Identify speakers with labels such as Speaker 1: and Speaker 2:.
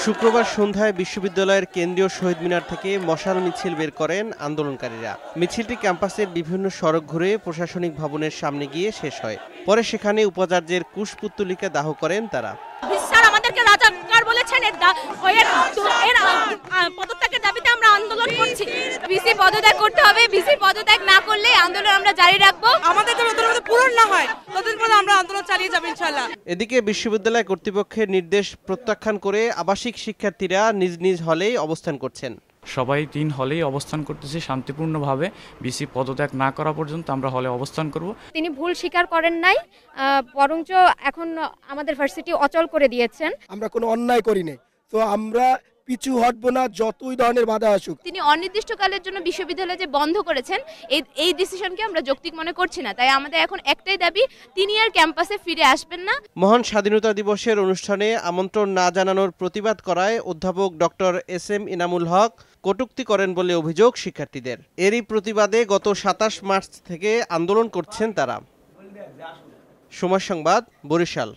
Speaker 1: শুক্রবার সন্ধ্যায় বিশ্ববিদ্যালয়ের কেন্দ্রীয় শহীদ মিনার থেকে মশাল মিছিল বের করেন আন্দোলনকারীরা। মিছিলটি ক্যাম্পাসের বিভিন্ন সড়ক ঘুরে প্রশাসনিক ভবনের সামনে গিয়ে শেষ হয়। পরে সেখানে উপাচার্যের কুশপুত্তলিকা দাহ করেন তারা।
Speaker 2: স্যার আমাদেরকে রাজাকার বলেছেন, এর পদত্যাগের দাবিতে আমরা আন্দোলন করছি। ভিসি পদত্যাগ করতে হবে, ভিসি পদত্যাগ না করলে আন্দোলন আমরা জারি রাখবো।
Speaker 3: আমাদের যদি পূরণ না হয় ততদিন পর্যন্ত আমরা আন্দোলন চালিয়ে যাব ইনশাআল্লাহ।
Speaker 1: এদিকে বিশ্ববিদ্যালয় কর্তৃপক্ষের নির্দেশ প্রত্যাখ্যান করে আবাসিক শিক্ষার্থীরা নিজ নিজ হলেই অবস্থান করছেন।
Speaker 4: সবাই 3 হলেই অবস্থান করতেছে শান্তিপূর্ণভাবে। ভিসি পদত্যাগ না করা পর্যন্ত আমরা হলে অবস্থান করব।
Speaker 2: তিনি ভুল স্বীকার করেন নাই, বরঞ্চ এখন আমাদের ভার্সিটি অচল করে দিয়েছেন।
Speaker 5: আমরা কোনো অন্যায় করি নাই, তো আমরা পিছু হটবো না যতই ধরনের বাধা আসুক।
Speaker 2: তিনি অনির্দিষ্টকালের জন্য বিশ্ববিদ্যালয় যে বন্ধ করেছেন এই ডিসিশনকে আমরা যৌক্তিক মনে করছি না। তাই আমাদের এখন একটাই দাবি, তিনি আর ক্যাম্পাসে ফিরে আসবেন না।
Speaker 1: মহান স্বাধীনতা দিবসের অনুষ্ঠানে আমন্ত্রণ না জানানোর প্রতিবাদ করায় অধ্যাপক ডক্টর SM ইনামুল হক কটূক্তি করেন বলে অভিযোগ শিক্ষার্থীদের। এরই প্রতিবাদে গত 27 মার্চ থেকে আন্দোলন করছেন তারা। সময় সংবাদ, বরিশাল।